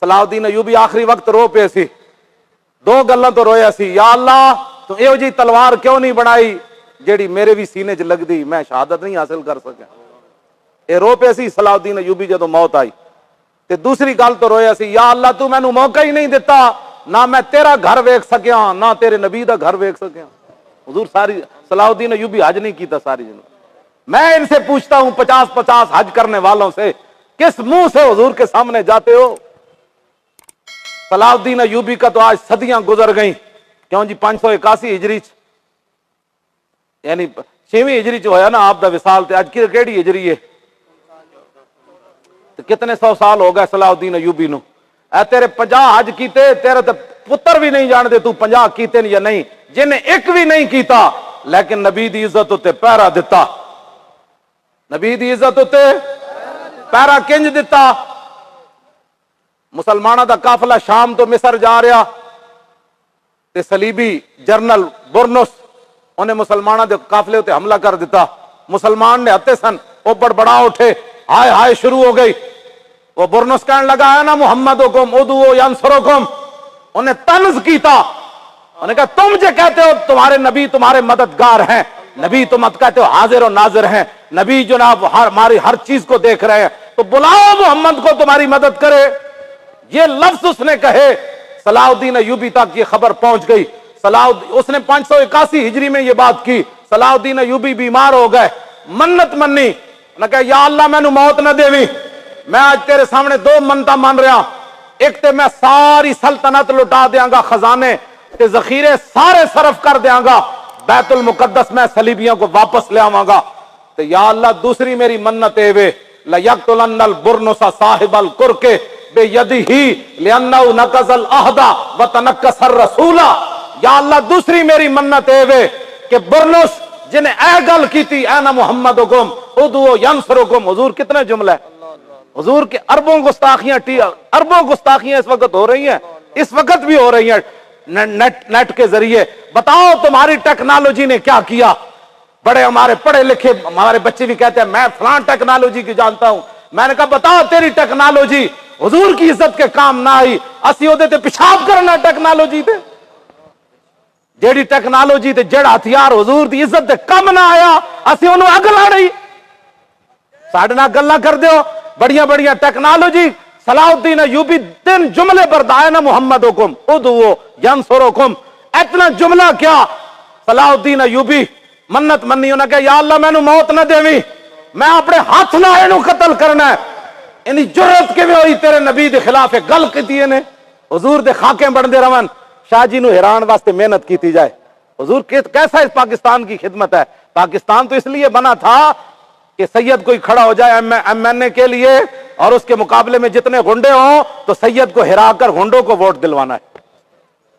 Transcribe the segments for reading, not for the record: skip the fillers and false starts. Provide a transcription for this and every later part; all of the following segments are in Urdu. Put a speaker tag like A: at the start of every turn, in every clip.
A: صلاح الدین ایوبی آخری وقت رو پے سی، دو گلاں تو رویا سی، یا اللہ تو ایو جی تلوار کیوں نہیں بنائی جیڑی میرے بھی سینے چ لگ دی، میں شہادت نہیں حاصل کر سکیا۔ اے رو پے سی صلاح الدین ایوبی جدو موت آئی۔ تے دوسری گل تو رویا سی، یا اللہ تو مینوں موقع ہی نہیں دیتا، نہ میں تیرا گھر ویکھ سکیا نہ تیرے نبی دا گھر ویکھ سکیا۔ حضور ساری صلاح الدین ایوبی حج نہیں کیتا ساری زندگی۔ میں ان سے پوچھتا ہوں 50 حج کرنے والوں سے، کس منہ سے حضور کے سامنے جاتے ہو؟ صلاح الدین ایوبی کا تو آج صدیاں گزر گئیں، کیوں جی 581 ہجری یعنی 6ویں ہجری ہویا نا آپ دا وصال، تے اج کیڑی ہجری ہے؟ کتنے 100 سال ہو گئے صلاح الدین ایوبی نو۔ اے تیرے 50 حج کیتے، تیرے تے پتر بھی نہیں جانتے تو 50 کیتے یا نہیں، جن ایک بھی نہیں کیتا لیکن نبی دی عزت تے پہرا دتا، نبی دی عزت تے پہرا کنج دتا۔ مسلمانوں دا قافلہ شام تو مصر جا رہا تے صلیبی جرنل برنس انہیں مسلمانوں دے قافلے تے حملہ کر دیتا، مسلمان نے ہتے سن وہ بڑبڑا اٹھے، ہائے ہائے شروع ہو گئی۔ وہ برنس کہنے لگا ہے نا محمدکم ادعو ینصرکم، انہیں طنز کیتا، انہیں کہا تم جو کہتے ہو تمہارے نبی تمہارے مددگار ہیں، نبی تم مت کہتے ہو حاضر و ناظر ہیں، نبی جناب ہماری ہر چیز کو دیکھ رہے ہیں، تو بلاؤ محمد کو تمہاری مدد کرے۔ یہ لفظ اس نے کہے، صلاح الدین ایوبی تک یہ خبر پہنچ گئی۔ اس نے 581 ہجری میں یہ بات کی۔ صلاح الدین ایوبی بیمار ہو گئے، منت منی، نہ کہ یا اللہ مینوں موت نہ دیویں، میں آج تیرے سامنے 2 منتاں من رہا، ایک تے میں ساری سلطنت لٹا دیاں گا، خزانے تے ذخیرے سارے صرف کر دیاں گا، بیت المقدس میں صلیبیوں کو واپس لے آواں گا، تے یا اللہ دوسری میری منت اے وے لَيَقْتُلَنَّ الْبُرْنُسَ صَاحِبَ الْقُرْقِ بِيَدِهِ لِأَنَّهُ نَقَضَ الْعَهْدَ وَتَنَكَّسَ الرَّسُولَ۔ یا اللہ دوسری میری منت اے وے کہ برنس جنہیں اے گل کیتی اے محمدکم ادعو ینصرکم۔ حضور کتنے جملے، حضور کے اربوں گستاخیاں اس وقت ہو رہی ہیں، اس وقت بھی ہو رہی ہیں نیٹ کے ذریعے۔ بتاؤ تمہاری ٹیکنالوجی نے کیا کیا؟ بڑے ہمارے پڑھے لکھے ہمارے بچے بھی کہتے ہیں میں فلاں ٹیکنالوجی کی جانتا ہوں، میں نے کہا بتاؤ تیری ٹیکنالوجی حضور کی عزت کے کام نہ آئی، اسی وہ تے پیشاب کرنا ٹیکنالوجی تے، جیڑی ٹیکنالوجی تے جڑا ہتھیار حضور دی عزت تے کم نہ آیا اسی انہوں اگ لا رہی، ساڑھے نہ گلہ کر دیو بڑیاں بڑیاں ٹیکنالوجی۔ صلاح الدین ایوبی 3 جملے بردائے نا محمدکم ادعو ینصرکم، اتنا جملہ کیا صلاح الدین ایوبی منت منی، انہوں نے کہا یا اللہ مینوں موت نہ دیویں، میں اپنے ہاتھ نہ اینو قتل کرنا ہے۔ انہی جرت کے بھی ہوئی تیرے نبی دے خلاف گل کیتی نے، حضور دے خاکے بندے رون، شاہ جی نو حیران واسطے محنت کیتی جائے۔ حضور کیسا اس پاکستان کی خدمت ہے؟ پاکستان تو اس لیے بنا تھا کہ سید کوئی کھڑا ہو جائے ایم این اے کے لیے اور اس کے مقابلے میں جتنے گنڈے ہوں تو سید کو ہرا کر گنڈوں کو ووٹ دلوانا ہے۔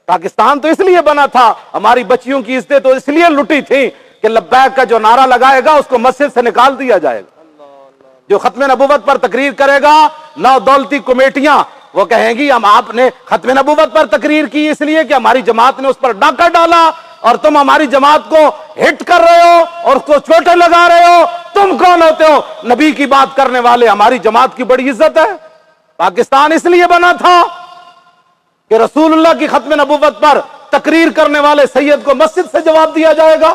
A: پاکستان تو اس لیے بنا تھا، ہماری بچیوں کی عزتیں تو اس لیے لٹی تھی کہ لبیک کا جو نعرہ لگائے گا اس کو مسجد سے نکال دیا جائے گا، جو ختم نبوت پر تقریر کرے گا 9 دولتی کمیٹیاں وہ کہیں گی ہم آپ نے ختم نبوت پر تقریر کی اس لیے کہ ہماری جماعت نے اس پر ڈاکہ ڈالا اور تم ہماری جماعت کو ہٹ کر رہے ہو اور اس کو چوٹیں لگا رہے ہو، تم کون ہوتے ہو؟ نبی کی بات کرنے والے، ہماری جماعت کی بڑی عزت ہے۔ پاکستان اس لیے بنا تھا کہ رسول اللہ کی ختم نبوت پر تقریر کرنے والے سید کو مسجد سے جواب دیا جائے گا۔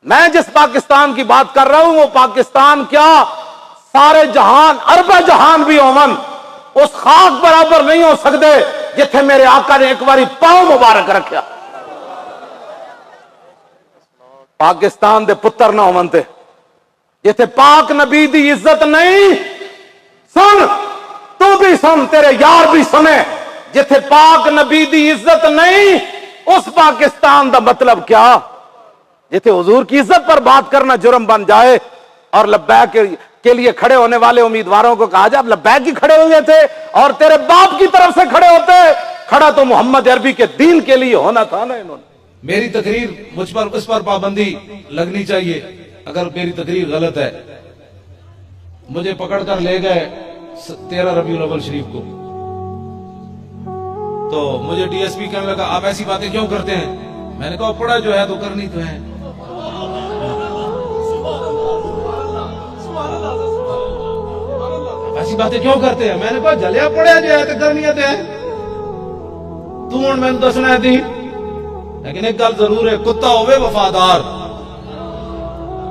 A: میں جس پاکستان کی بات کر رہا ہوں وہ پاکستان کیا سارے جہان اربع جہان بھی ہوون اس خاک برابر نہیں ہو سکتے جتھے میرے آقا نے ایک باری پاؤں مبارک رکھیا۔ پاکستان دے پتر نہ ہون تے جتھے پاک نبی دی عزت نہیں، سن تو بھی سن تیرے یار بھی سنے، جتھے پاک نبی دی عزت نہیں اس پاکستان دا مطلب کیا؟ جتھے حضور کی عزت پر بات کرنا جرم بن جائے اور لبیک کے لیے کھڑے ہونے والے امیدواروں کو کہا جائے اب لبیک ہی کھڑے ہوئے تھے اور تیرے باپ کی طرف سے کھڑے ہوتے، کھڑا تو محمد عربی کے دین کے لیے ہونا تھا نا۔ انہوں نے
B: میری تقریر مجھ پر اس پر پابندی لگنی چاہیے، اگر میری تقریر غلط ہے مجھے پکڑ کر لے گئے 13 ربیع الاول شریف کو، تو مجھے ڈی ایس پی کہنے لگا آپ ایسی باتیں کیوں کرتے ہیں؟ میں نے کہا پڑھا جو ہے تو کرنی تو ہے۔ ایسی ایسی باتیں کیوں کرتے ہیں؟ میں نے کہا جلیا پڑیا جو ہے تو کرنی ہے تو ہوں میں دسنا ہے دی، لیکن ایک گل ضرور ہے، کتا ہوئے وفادار،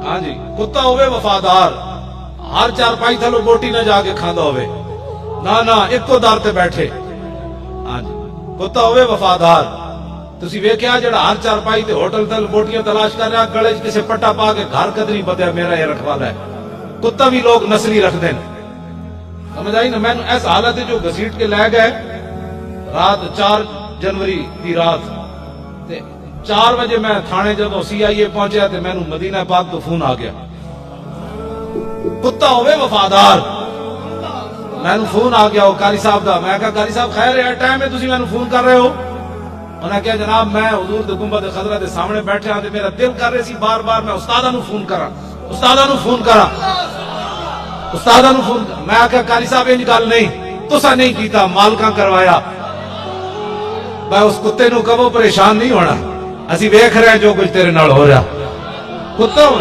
B: ہاں جی کتا ہوئے وفادار، ہر چارپائی تھلو بوٹی نہ جا کے کھاندا ہوئے، نہ ایک کو دار تے بیٹھے، ہاں جی کتا ہوئے وفادار۔ تسی ویکھیا جڑا ہر چارپائی تے ہوٹل تل بوٹیاں تلاش کر رہا، گلے چ کسے پٹا پا کے گھر قدری بدیا میرا یہ رکھوالا ہے۔ کتا بھی لوگ نسلی رکھ دیں، سمجھ آئی نا؟ میں ایس حالت جو گھسیٹ کے لے گئے رات 4 جنوری دی رات تے 4 بجے میں تھانے جدوں CIA پہنچیا تے مینوں مدینہ پاک تو فون آ گیا، کتا ہوئے وفادار، مینوں فون آ گیا وہ قاری صاحب دا۔ میں کہا قاری صاحب خیر ہے ٹائم ہے تسی مینوں فون کر رہے ہو؟ انہاں کہا جناب میں حضور دے گنبد خضرا دے سامنے بیٹھے ہاں تے میرا دل کر رہے سی بار بار میں استاداں نوں فون کراں، استاداں نوں فون کراں، استاداں نوں فون۔ میں کہا قاری صاحب انج گل نہیں، تساں نہیں کیتا، مالکاں کروایا۔ میں اس کتے نوں کہو پریشان نہیں ہونا، اسی ویکھ رہے ہیں جو کچھ تیرے نال ہو رہا۔ کتا ہو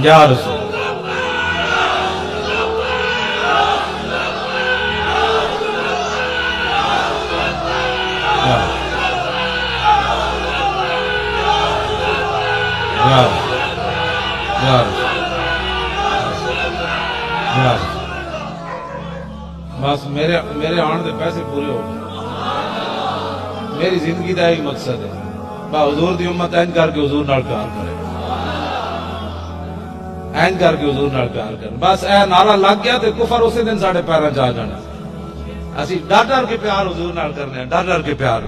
B: یا رسول بس میرے آن دے پیسے پورے ہو گئے، میری زندگی دا یہی مقصد ہے، با حضور دی امت اینج کر کے حضور نال پیار کرے، اینج کر کے حضور نال پیار کرے۔ بس اے نعرہ لگ گیا تے کفر اسی دن ساڑھے پیراں چ آ جانا۔ اسی ڈر ڈر کے پیار حضور نال کرنے ہیں، ڈر ڈر کے پیار۔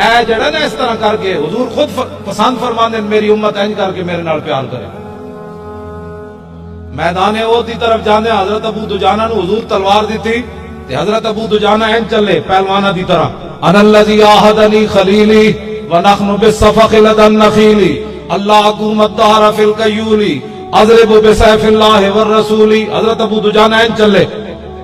B: اے جڑا نا اس طرح کر کے حضور خود پسند فرماندے ہیں میری امت اینج کر کے میرے نال پیار کرے۔ میدان احد دی طرف جانے حضرت ابو دجانہ نو حضور تلوار دیتی تے حضرت ابو دجانہ این چلے پہلوانہ دی طرح، انا الذی عاہدنی خلیلی ونحن بالصفق لدى النخیل، اللہ اقوم الدہر فی القیولی اضرب بسیف اللہ والرسول۔ حضرت ابو دجانہ این چلے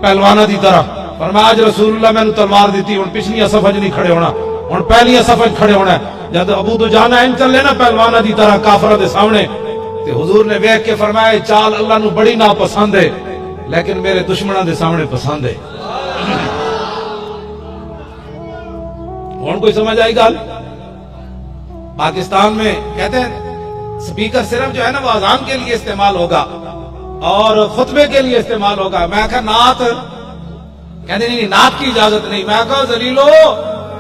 B: پہلوانہ دی طرح، فرمایا آج رسول اللہ میں نے تلوار دیتی، ہن پچھلی صف وچ نہیں کھڑے ہونا، ہن پہلی صف وچ کھڑے ہونا ہے۔ جب ابو دجانہ این چلے نا پہلوانہ دی طرح کافراں دے سامنے تے حضور نے ویکھ کے فرمایا چال اللہ نو بڑی ناپسند ہے لیکن میرے دشمناں دے سامنے پسند ہے۔ ہن کوئی سمجھ آئی گل؟ پاکستان میں کہتے ہیں سپیکر صرف جو ہے نا وہ اذان کے لیے استعمال ہوگا اور خطبے کے لیے استعمال ہوگا۔ میں کہا نعت، کہتے نہیں نعت کی اجازت نہیں۔ میں کہا ذلیلو،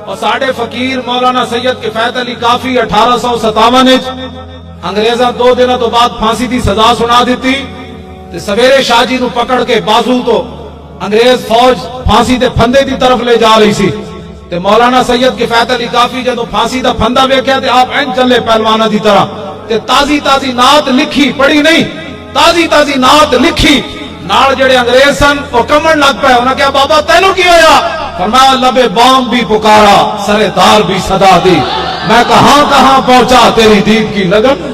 B: اور ساڑھے فقیر مولانا سید کفایت علی کافی 1857 انگریزاں 2 دنوں تو بعد پھانسی دی سزا سنا دیتی تے سویرے شاہ جی نو پکڑ کے بازو تو انگریز فوج پھانسی دے پھندے دی طرف لے جا رہی سی تے مولانا سید کفایت علی کافی جدو پھانسی دا پھندا ویکھیا تے آپ این چلے پہلوانہ دی طرح تے تازی تازی نعت لکھی، پڑھی نہیں، تازی تازی نعت لکھی۔ نال جڑے انگریز سن او کمن لگ پے، انہاں کہا بابا تینوں کی ہویا؟ فرمایا لبے بام بھی پکارا، سرے دار بھی صدا دی، میں کہاں کہاں پہنچا تیری دید کی لگن۔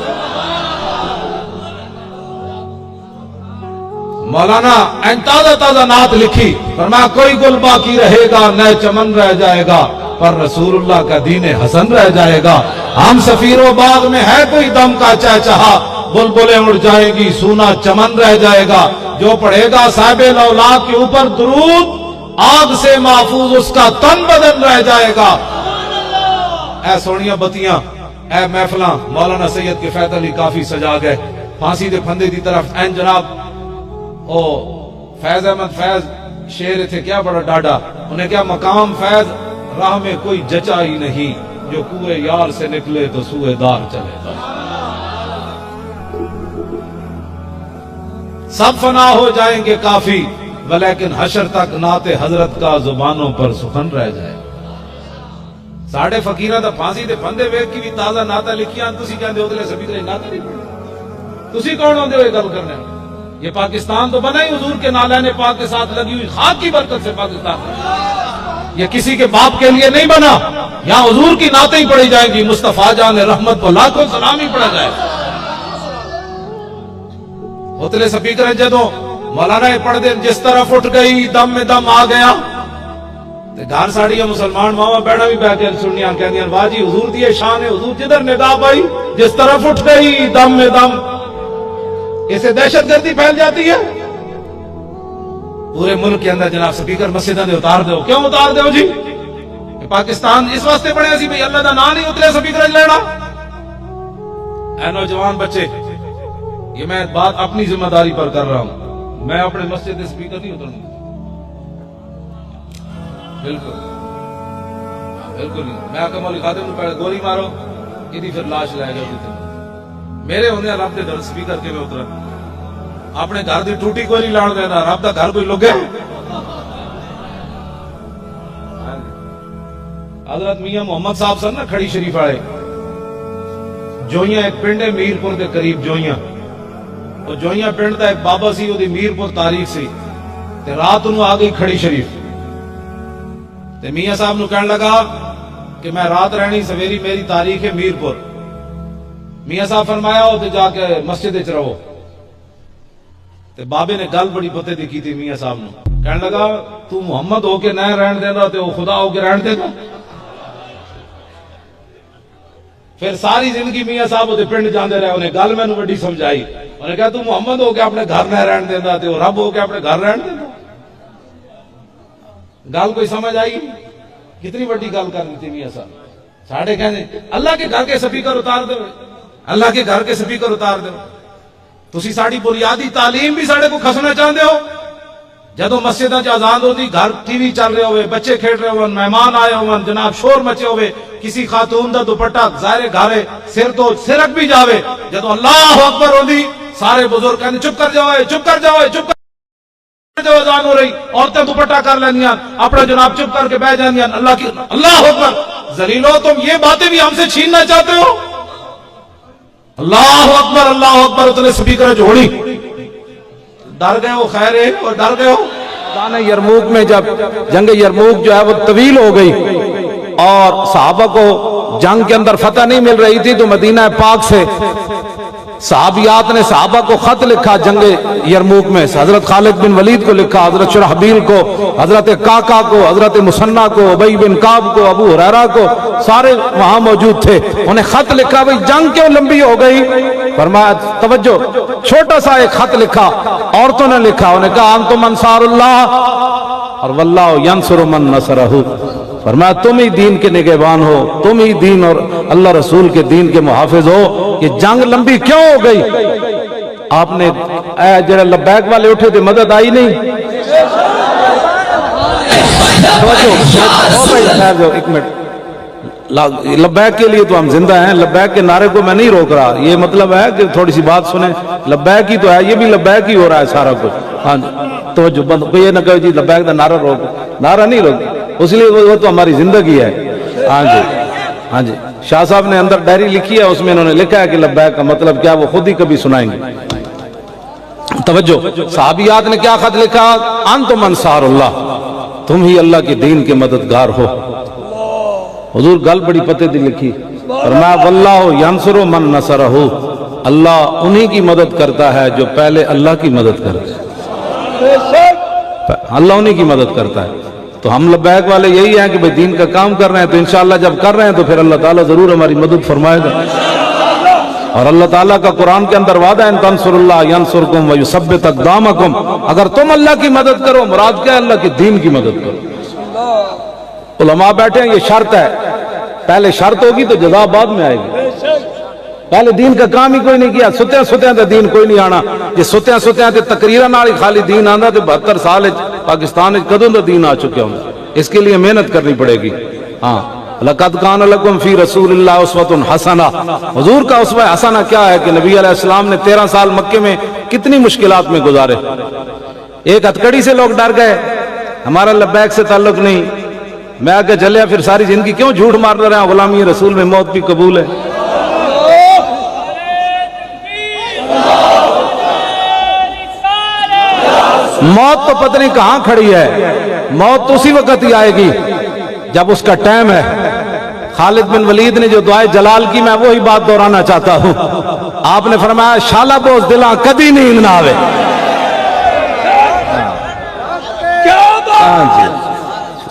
B: مولانا این تازہ تازہ نعت لکھی، فرمایا کوئی گل باقی رہے گا نئے چمن رہ جائے گا، پر رسول اللہ کا دین حسن رہ جائے گا۔ ہم سفیر و باغ میں ہے کوئی دم کا چہچہا، بلبلیں اڑ جائیں گی سونا چمن رہ جائے گا۔ جو پڑھے گا صاحب لولاک کے اوپر درود، آگ سے محفوظ اس کا تن بدن رہ جائے گا۔ اے سونیاں بتیاں، اے محفلاں، مولانا سید کفایت علی کافی سجا گئے پھانسی دے پھندے دی طرف۔ این جناب او فیض احمد فیض شیر تھے کیا بڑا ڈاڈا، انہیں کیا مقام فیض راہ میں کوئی جچا ہی نہیں، جو کوئے یار سے نکلے تو سوئے دار چلے گا۔ سب فنا ہو جائیں گے کافی، ولیکن حشر تک نعت حضرت کا زبانوں پر سخن رہ جائے۔ ساڑھے فقیرہ دا پھانسی دے پھندے ویکھ کی بھی تازہ نعتہ لکھیاں، تسی کہندے ادلے سبھی نعتہ نہیں پڑھی، تسی کون ہوندے ہوئے گل کرنے؟ یہ پاکستان تو بنا ہی حضور کے نالین پاک کے ساتھ لگی ہوئی خاک کی برکت سے پاکستان، یہ کسی کے باپ کے لیے نہیں بنا۔ یہاں حضور کی نعتیں ہی پڑھی جائیں گی، مصطفیٰ جان رحمت کو لاکھوں سلام ہی پڑھا جائے۔ اتلے سپیکر جدوں مولانا پڑھ دیں جس طرف اٹھ گئی دم میں دم آ گیا، تے گھر ساڑیاں مسلمان ماوا بیڑا بھی بیٹھ کے سنیاں کہندیاں واہ جی حضور دی شان ہے، حضور جدھر نگاہ پائی جس طرف اٹھ گئی دم میں دم، اسے دہشت گردی پھیل جاتی ہے۔ پورے ملک کے اندر جناب سپیکر مسجداں دے اتار دو، کیوں اتار دو جی؟ پاکستان اس واسطے بنے سی بھئی اللہ دا نام نہیں اترے سپیکر لینا۔ اے نوجوان بچے، یہ میں بات اپنی ذمہ داری پر کر رہا ہوں، میں اپنے مسجد دے سپیکر نہیں اتروں گا، بالکل بالکل نہیں۔ میں آقا مولی خادم نو پہلے گولی مارو ایدی پھر لاش لے گیا دیتے میرے ہوندے رب دے گھر سپیکر کے میں اترا، اپنے گھر دی ٹوٹی کوئی نہیں لاڑ دینا، رب دا گھر کوئی لگے۔ حضرت میاں محمد صاحب سن نا کھڑی شریف والے، جوئیاں ایک پنڈ ہے میرپور دے قریب جوئیاں، تو جوئیاں پنڈ دا ایک بابا سی وہ دی میرپور تاریخ سی، تے رات انہوں آ گئی کھڑی شریف، تے میاں صاحب نو کہنے لگا کہ میں رات رہنی سویری میری تاریخ ہے میرپور۔ میاں صاحب فرمایا ہو تے جا کے مسجد وچ رہو، تے بابے نے گل بڑی پتے دی کی تھی میاں صاحب نو، کہنے لگا تو محمد ہو کے نہ رہن دینا تے وہ خدا ہو کے رہن دے گا۔ پھر ساری زندگی میاں صاحب وہ پنڈ جاندے رہے، انہیں گل میں بڑی سمجھائی، انہیں کہا تو محمد ہو کے اپنے گھر نہ رہن دینا تے وہ رب ہو کے اپنے گھر رہن دینا۔ گل کوئی سمجھ آئی؟ کتنی بڑی گل کر دی تھی میاں صاحب۔ ساڑھے کہنے اللہ کے گھر کے سپیکر اتار دو، اللہ کے گھر کے سپیکر اتار دو۔ تسی ساڑی بنیادی تعلیم بھی ساڑے کو کھسنا چاہتے ہو؟ جدو مسجدہ چ اذان ہوتی، گھر ٹی وی چل رہے ہوئے، بچے کھیل رہے ہوئے، مہمان آئے ہوئے، جناب شور مچے ہوئے، کسی خاتون دا دوپٹہ ظاہر گھارے سر تو سرک بھی جاوے، جدو اللہ اکبر ہوندی سارے بزرگ کہنے چپ کر جاؤ، چپ کر جاؤ، چپ کر جاؤ، اذان ہو رہی، عورتیں دوپٹہ کر لینیاں، اپنا جناب چپ کر کے بیٹھ جانیاں، اللہ کی اللہ اکبر۔ ذلیلو تم یہ باتیں بھی ہم سے چھیننا چاہتے ہو؟ اللہ اکبر اللہ اکبر، اتنے سپیکر جوڑی ڈر گئے ہو، خیر ہے اور ڈر گئے ہو۔
A: دانے یرموک میں جب جنگ یرموک جو ہے وہ طویل ہو گئی اور صحابہ کو جنگ کے اندر فتح نہیں مل رہی تھی، تو مدینہ پاک سے صحابیات نے صحابہ کو خط لکھا جنگ یرموک میں، حضرت خالد بن ولید کو لکھا، حضرت شرحبیل کو، حضرت کاکا کو، حضرت مسنہ کو، ابی بن کعب کو، ابو ہریرہ کو، سارے وہاں موجود تھے۔ انہیں خط لکھا بھئی جنگ کیوں لمبی ہو گئی؟ فرمایا توجہ، چھوٹا سا ایک خط لکھا، عورتوں نے لکھا، انہیں کہا انتم انصار اللہ اور واللہ ینصر من نصرہ۔ فرمایا تم ہی دین کے نگہبان ہو، تم ہی دین اور اللہ رسول کے دین کے محافظ ہو۔ یہ جنگ لمبی کیوں ہو گئی؟ آپ نے جڑے لبیک والے اٹھے تھے، مدد آئی نہیں؟ ایک منٹ، لبیک کے لیے تو ہم زندہ ہیں، لبیک کے نعرے کو میں نہیں روک رہا، یہ مطلب ہے کہ تھوڑی سی بات سنیں، لبیک ہی تو ہے، یہ بھی لبیک ہی ہو رہا ہے سارا کچھ۔ ہاں جی توجہ بند، کوئی یہ نہ کہو جی لبیک کا نعرہ روک، نعرہ نہیں روک، اس لیے وہ تو ہماری زندگی ہے۔ ہاں جی ہاں جی، شاہ صاحب نے اندر ڈائری لکھی ہے، اس میں انہوں نے لکھا ہے کہ لبیک کا مطلب کیا، وہ خود ہی کبھی سنائیں گے۔ توجہ، صحابیات نے کیا خط لکھا؟ انتم انصار اللہ، تم ہی اللہ کے دین کے مددگار ہو۔ حضور گل بڑی پتے دی لکھی، فرمایا واللہ ینصر من نصرہ، اللہ انہی کی مدد کرتا ہے جو پہلے اللہ کی مدد کرتا ہے، اللہ انہی کی مدد کرتا ہے۔ تو ہم لبیک والے یہی ہیں کہ بھئی دین کا کام کر رہے ہیں، تو انشاءاللہ جب کر رہے ہیں تو پھر اللہ تعالیٰ ضرور ہماری مدد فرمائے گا۔ اور اللہ تعالیٰ کا قرآن کے اندر وعدہ ہے ان تنصر اللہ ینصرکم ویثبت اقدامکم، اگر تم اللہ کی مدد کرو، مراد کیا ہے؟ اللہ کے دین کی مدد کرو۔ علماء بیٹھے ہیں، یہ شرط ہے، پہلے شرط ہوگی تو جزا بعد میں آئے گی۔ پہلے دین کا کام ہی کوئی نہیں کیا، ستیاں ستیاں تے دین کوئی نہیں آنا، یہ ستیاں ستیاں تے تقریرہ نال ہی خالی دین آندا تے 72 سال پاکستان وچ کدوں دا دین آ چکے ہوں۔ اس کے لیے محنت کرنی پڑے گی۔ ہاں، لقد کان لکم فی رسول اللہ اسوۃ حسنہ، حضور کا اسوہ حسنہ کیا ہے کہ نبی علیہ السلام نے 13 سال مکے میں کتنی مشکلات میں گزارے۔ ایک ہتکڑی سے لوگ ڈر گئے، ہمارا لبیک سے تعلق نہیں، میں آگے چلیا پھر ساری زندگی کیوں جھوٹ مارتے رہے ہیں، غلامی رسول میں موت بھی قبول ہے۔ موت تو پتہ نہیں کہاں کھڑی ہے، موت تو اسی وقت ہی آئے گی جب اس کا ٹائم ہے۔ خالد بن ولید نے جو دعائے جلال کی، میں وہی بات دہرانا چاہتا ہوں۔ آپ نے فرمایا شالا بوز دلاں کدی نیند نہ آوے۔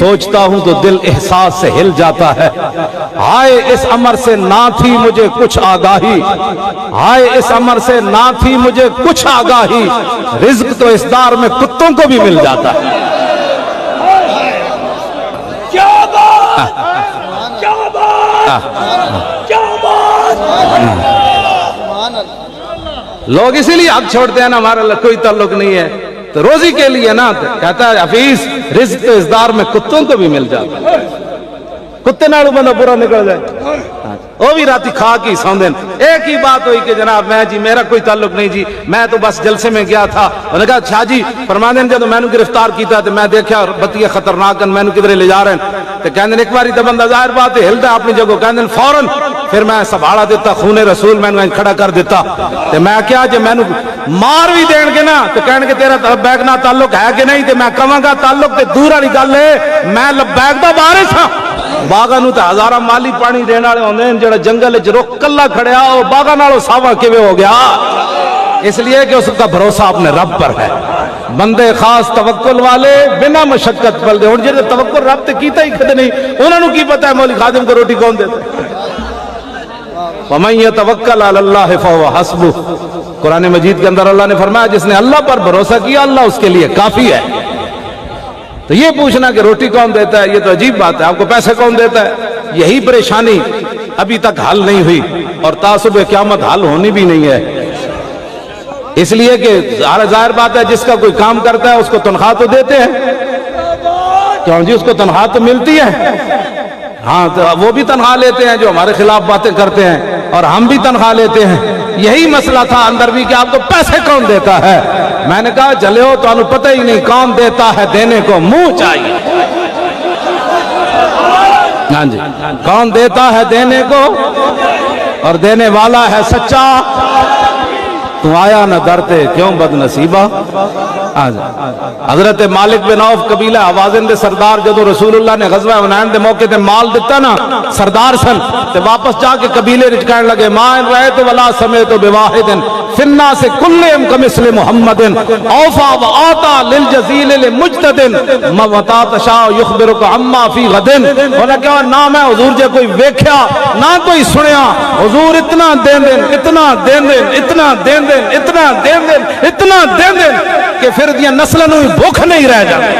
A: سوچتا ہوں تو دل احساس سے ہل جاتا ہے. ہائے اس امر سے نہ تھی مجھے کچھ آگاہی, ہائے اس امر سے نہ تھی مجھے کچھ آگاہی, رزق تو اس دار میں کتوں کو بھی مل جاتا ہے. لوگ اسی لیے حق چھوڑتے ہیں نا, ہمارا کوئی تعلق نہیں ہے, تو روزی کے لیے نا. کہتا ہے حفیظ رزق تو اس دار میں کتوں کو بھی مل جاتا ہے. کتے نالوں بندہ برا نکل جائے وہ بھی راتی کھا کے سوندے. ایک ہی بات ہوئی کہ جناب میں جی میرا کوئی تعلق نہیں جی, میں تو بس جلسے میں گیا تھا. انہوں نے کہا شاہ جی فرماندے جب میں نے گرفتار کیتا تو میں دیکھا بتیاں خطرناک میں نے کدھر لے جا رہے ہیں. تو کہندے ایک باری تو بندہ ظاہر بات ہے ہلدا اپنی جگہ, کہندے فوراً پھر میں سنبھالا دیتا, خون رسول میں نے کھڑا کر دیتا. تو میں کیا جب میں مار بھی دین گے نا تو کہنے کہ تیرا لبیک نہ تعلق ہے کہ نہیں, تو میں کہاں گا تعلق تے دور والی گل ہے, میں لبیک دا وارث ہاں. باغاں نوں تے ہزاراں مالی پانی دین والے ہوندے ہیں, جڑا جنگل وچ رک کلا کھڑیا او باغاں نالوں ساوا کیویں ہو گیا؟ اس لیے کہ اس کا بھروسہ اپنے رب پر ہے. بندے خاص توکل والے بنا مشقت پلدے. ہن جڑے توکل رب تے کیتا ہی کدے نہیں, انہاں نوں کی پتہ ہے مولوی خادم کو روٹی کون دیتا ہے؟ وَمَن يَتَوَكَّلْ عَلَى اللَّهِ فَهُوَ حَسْبُهُ. قرآن مجید کے اندر اللہ نے فرمایا جس نے اللہ پر بھروسہ کیا اللہ اس کے لیے کافی ہے. تو یہ پوچھنا کہ روٹی کون دیتا ہے یہ تو عجیب بات ہے. آپ کو پیسے کون دیتا ہے, یہی پریشانی ابھی تک حل نہیں ہوئی اور تعصب قیامت حل ہونی بھی نہیں ہے. اس لیے کہ ظاہر بات ہے جس کا کوئی کام کرتا ہے اس کو تنخواہ تو دیتے ہیں, کیوں جی اس کو تنخواہ تو ملتی ہے. ہاں تو وہ بھی تنخواہ لیتے ہیں جو ہمارے خلاف باتیں کرتے ہیں, اور ہم بھی تنخواہ لیتے ہیں. یہی مسئلہ تھا اندر بھی کہ آپ کو پیسے کون دیتا ہے. میں نے کہا جلے ہو تو انہوں پتہ ہی نہیں کون دیتا ہے, دینے کو منہ چاہیے. ہاں جی, کون دیتا ہے دینے کو اور دینے والا ہے سچا. تو آیا نہ درتے کیوں بد نصیبہ. حضرت مالک بن عوف قبیلہ حوازن دے سردار جدو رسول اللہ نے غزوہ حنین دے موقع تے مال دیتا نا, سردار سن, تے واپس جا کے قبیلے وچ کہنے لگے ما ان رأیت ولا سمیت بواحد فی الناس کلہم کمثل محمد اوفا وآتا للجزیل لمجتد متا تشاء یخبرک عما فی غد. انہوں نے کہا نہ میں حضور جے کوئی ویکھیا نہ کوئی سنیا, حضور اتنا دین دین اتنا دین دین اتنا دین دین اتنا دین دین اتنا دین دین کہ پھر دیا نسلوں میں بھوک نہیں رہ جاتی.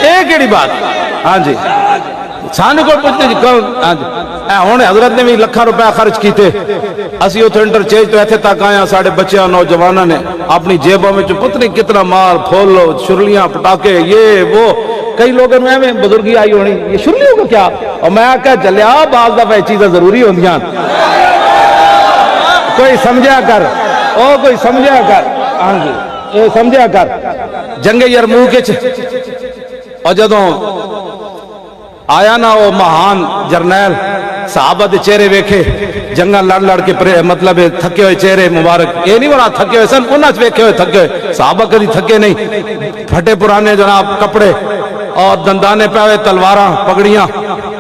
A: ایک ایڑی بات. ہاں جی سانو کو پوچھتے جی کون. ہاں جی ہونے حضرت نے بھی لکھاں روپے خرچ کیتے, اسی اتھے انٹرچینج تو ایتھے تک آیا, ساڑھے بچیاں نوجوانوں نے اپنی جیبوں میں پتہ نہیں کتنا مال پھولو شرلیاں پٹاکے یہ وہ. کئی لوگوں میں بزرگی آئی ہونی یہ شرلیوں کو کیا, اور میں کہا جلیا بعض دفعہ چیزیں ضروری ہوندیاں, کوئی سمجھا کر او کوئی سمجھا کر. ہاں جی سمجھا کر. جنگ یرموک اور جدوں آیا نا وہ مہان جرنیل, صحابہ دے چہرے ویکھے جنگاں لڑ لڑ کے مطلب تھکے ہوئے چہرے مبارک, یہ نہیں بڑا تھکے ہوئے سن, انہاں سے ویکھے ہوئے تھکے ہوئے. صحابہ کبھی تھکے نہیں, پھٹے پرانے جناب کپڑے اور دندانے پہ ہوئے تلواراں پگڑیاں.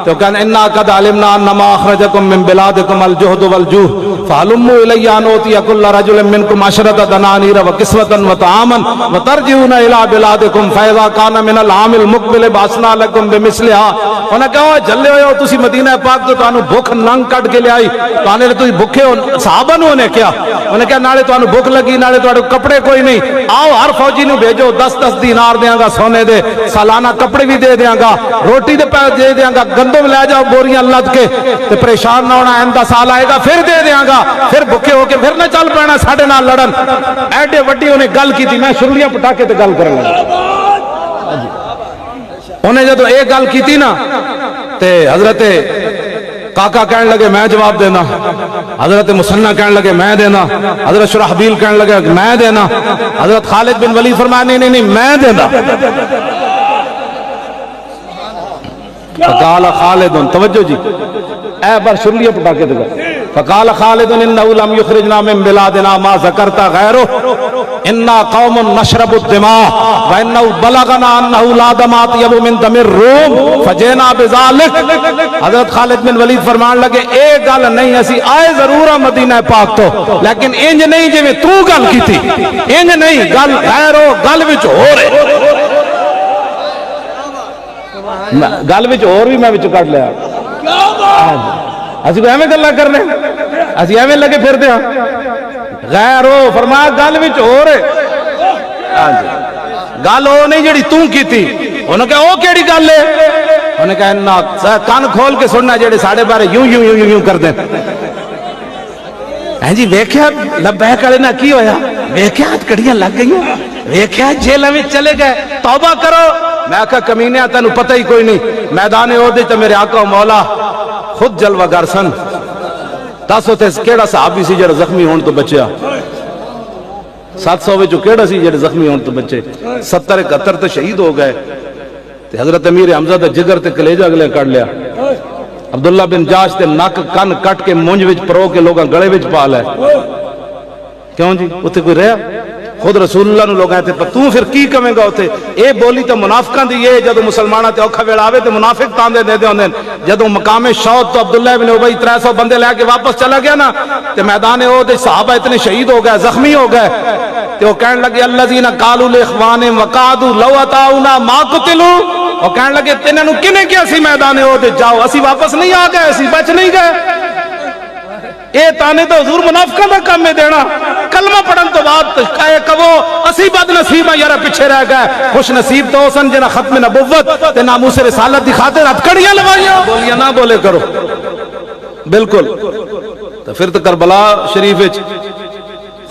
A: تو کہنے انا قد علمنا انما اخرجکم من بلادکم الجہد والجوع فعلموا الی ان اوتی کل رجل منکم عشرۃ دنانیر وکسوۃ وطعاما وترجعون الی بلادکم فاذا کان من العام المقبل بعثنا لکم بمثلها. انہاں کہا جلے ہوئے ہو تسی مدینہ پاک تو تانوں بھوک ننگ کٹ کے لے آئی, تانے تسی بھوکے ہو. صحابہ نے کیا انہیں کہا نالے تانوں بھوک لگی نالے تواڈے کپڑے کوئی نہیں, آؤ ہر فوجی نو بھیجو 10-10 دینار دیاں گا سونے دے, سالانہ کپڑے بھی دے دیاں گا, روٹی دے پیسے دے دیاں گا, گندم لے جاؤ بوریاں لد کے, تے پریشان نہ ہونا, آئندہ سال آئے گا پھر دے دیاں گا, پھر بھوکے ہو کے پھر نہ چل پینا ساڈے نال لڑن. ایڈے وڈی انہیں گل کی تھی, میں شرلیاں پٹاکے تے گل کرن لگا. انہیں جدو ایک گل کی تھی نا تے حضرت کاکا کہنے لگے میں جواب دینا, حضرت مسنہ کہنے لگے میں دینا, حضرت شرحبیل کہنے لگے میں دینا, حضرت خالد بن ولید فرمایا نہیں نہیں میں دینا. فقال خالد, توجہ جی اے بار شرلیہ پٹاکے دے گا. فقال خالد انہو لم یخرجنا من بلادنا ما ذکرتا غیرو انا قوم نشرب الدماء وانہو بلغنا انہو لا دما اطیب من دم الروم فجینا بذالک. حضرت خالد بن ولید فرمان لگے اے گل نہیں, اسی آئے ضرور مدینہ پاک تو لیکن انج نہیں جی میں تو گل کی تھی, انج نہیں گل غیرو گل وچ ہو رہے. گل وچ اور بھی میں وچ کٹ لیا اسی کو ایویں گلاں کرنے اسی ایویں لگے پھردے ہاں غیر ہو فرمایا گل وچ اور ہے گل وہ نہیں جڑی تو کیتی انہوں نے کہا وہ کیڑی گل ہے انہوں نے کہا کان کھول کے سننا جڑے ساڑھے بارے یوں یوں یوں یوں کر دیں جی ویکھیا لبیک والے نہ کی ہویا ویکھیا کڑیاں لگ گئیاں ویکھیا جیل میں چلے گئے توبہ کرو میں کہا کمینیا تینوں پتہ ہی کوئی نہیں میدان عہدے تے میرے آقا و مولا خود جلوہ گر سن دس ہوتے کیڑا صحابی سی جڑا زخمی ہون تو بچیا 700 وچوں کیڑا سی جڑے زخمی ہون تو بچے 70 71 تے شہید ہو گئے تے حضرت امیر حمزہ تے جگر تے کلیجہ اگلے کر لیا عبداللہ بن جاش تے نک کن کٹ کے مونج وچ پرو کے لوگاں گڑے وچ پا لے کیوں جی اتنے کوئی رہا خود رسول اللہ نو لوگ آئے تھے تو پھر کی کمیں گا اتنے اے بولی تو منافقاں دی یہ جدو مسلمانہ تے اوکھا ویڑ آوے تے منافق تاندے دے دے ہوندے جدو مقام شوت تو عبداللہ بن ابی 300 بندے لے کے واپس چلا گیا نا تے میدان عہد صحابہ اتنے شہید ہو گئے زخمی ہو گئے تے وہ کہنے لگے الذین قالوا لاخوانہم وقعدوا لو اطاعونا ما قتلوا وہ کہنے لگے تینوں نو کنے کیا سی میدان عہد جاؤ اسی واپس نہیں آ گئے اسی بچ نہیں گئے اے تانے تو حضور منافقاں دا کام میں دینا کلمہ پڑھن تو بعد کہے کہو اسی بد نصیب ہیں یارا پیچھے رہ گئے خوش نصیب تو سن جنہ ختم نبوت تے ناموس رسالت دی خاطر ہتھکڑیاں لوائیاں بولیاں نہ بولے کرو بالکل تو پھر تو کربلا شریف وچ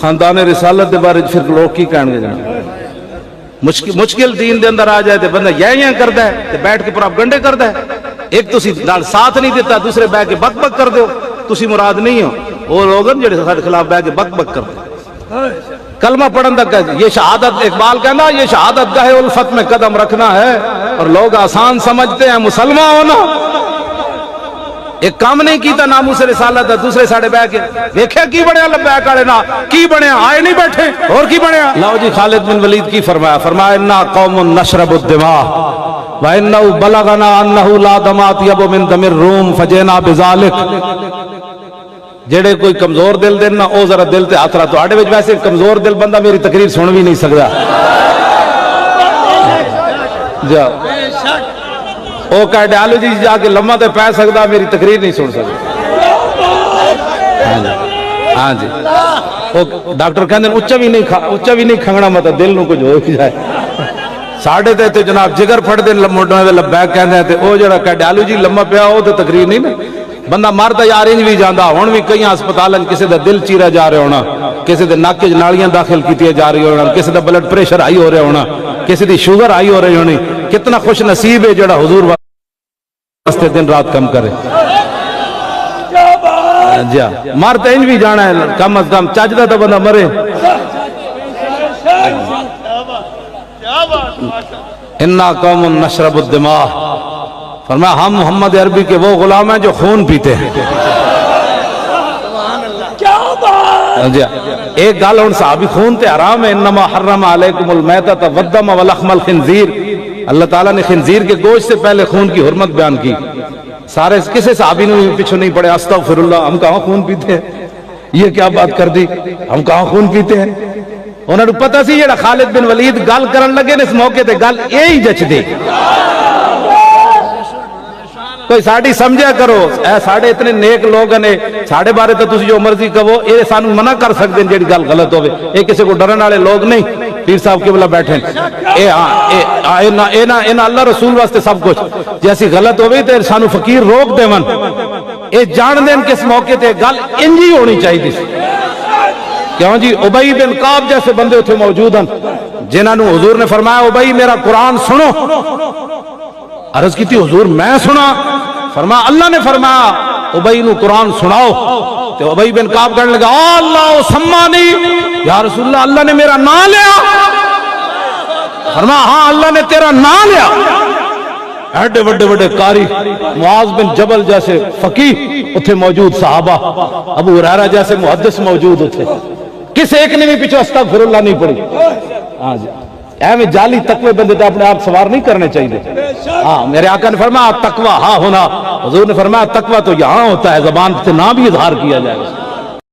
A: خاندان رسالت دے بارے پھر لوگ کی کہن گے جناب مشکل دین دے اندر آ جائے تے بندہ یہ کردا ہے تے بیٹھ کے پراپگنڈے کردا ہے ایک تسی نال ساتھ نہیں دیتا دوسرے بیٹھ کے بک بک کر دیو تسی مراد نہیں ہو وہ لوگ جڑے سارے خلاف بیٹھ کے بک بک کرتے کلمہ پڑھن تک یہ شہادت اقبال کہنا یہ شہادت گاہ الفت میں قدم رکھنا ہے اور لوگ آسان سمجھتے ہیں مسلمان ہونا ایک کام نہیں کیتا ناموس رسالت دوسرے ساڑھے بیٹھ کے دیکھے کی بڑھیا لبیک والے نا کی بڑھیا آئے نہیں بیٹھے اور کی بڑھیا لاؤ جی خالد بن ولید کی فرمایا فرمایا انا قوم نشرب الدماء وَإِنَّهُ بَلَغَنَا أَنَّهُ لَا دَمَ أَطْيَبُ مِن دَمِ الرُّومِ فَجِئْنَا بِذَلِكَ جڑے کوئی کمزور دل دینا او ذرا دل تے ہاتھ رہا تو آڑے وچ ویسے کمزور دل بندہ میری تقریر سن بھی نہیں سکتا جا او کارڈیالوجی جا کے لمحہ تے پہ سکتا میری تقریر نہیں سن سکتا ہاں جی ڈاکٹر کہندے اچا بھی نہیں کھنگنا مطلب دل نو کچھ ہو جائے ساڑھے تے جناب جگر پھڑ دے موڑنے دے لبیک کہندے تے او جڑا کارڈیالوجی لمحہ پیا او تے تقریر نہیں نا بندہ مرتا یار انج بھی جاندہ ہون بھی کئی ہسپتالن کسی دا دل چیرا جا رہے ہونا کسی دے ناک کے نالیاں داخل کیتی جا رہی ہونا کسی دا بلڈ پریشر آئی ہو رہے ہونا کسی دی شوگر آئی ہو رہی ہونی کتنا خوش نصیب ہے جڑا حضور واسطے دن رات کم کرے جا مرتا انج بھی جانا ہے کم از کم چاچدہ تا بندہ مرے انا قوم نشرب الدماء فرمایا ہم محمد عربی کے وہ غلام ہیں جو خون پیتے ہیں ایک گال ان صحابی خون تے حرام ہے انما حرم علیکم المیتۃ والدم ولحم الخنزیر اللہ تعالیٰ نے خنزیر کے گوشت سے پہلے خون کی حرمت بیان کی سارے کسے صحابی نے پیچھے نہیں پڑے استغفر اللہ ہم کہاں خون پیتے ہیں یہ کیا بات کر دی ہم کہاں خون پیتے ہیں انہوں نے پتہ سی یہ خالد بن ولید گل کرن لگے اس موقع تے گل یہی جچ دے کوئی ساڑی سمجھا کرو اے ساڑے اتنے نیک لوگ ہیں ساڑے بارے تو تسی جو مرضی کہو اے سانو منع کر سکتے ہیں جیڑی گل غلط ہوئے اے کسی کو ڈرن والے لوگ نہیں پیر صاحب کے بلا بیٹھیں اینا اللہ رسول واسطے سب کچھ جیسی غلط ہوئے تو سانو فقیر روک دے من اے جان دیں کس موقع تے گل انجی ہونی چاہیے تھی کیوں جی ابئی بن کعب جیسے بندے اتھے موجود ہیں جنہاں نو حضور نے فرمایا ابئی میرا قرآن سنو عرض کی تھی حضور میں سنا فرمایا اللہ نے فرمایا ابئی نو قرآن سناؤ تو ابئی بن کعب کرنے لگا اللہ سمانی یا رسول اللہ اللہ نے میرا نام لیا فرمایا ہاں اللہ نے تیرا نام لیا ایڈے وڈے قاری معاذ بن جبل جیسے فقیہ اتھے موجود صحابہ ابو ہریرہ جیسے محدث موجود اتھے کس ایک نے بھی پیچھے استغفر اللہ نہیں پڑی ہاں جی اے میں جعلی تقوی بندے تو اپنے آپ سوار نہیں کرنے چاہیے ہاں میرے آقا نے فرمایا تقوی ہاں ہونا حضور نے فرمایا تقوی تو یہاں ہوتا ہے زبان سے نہ بھی اظہار کیا جائے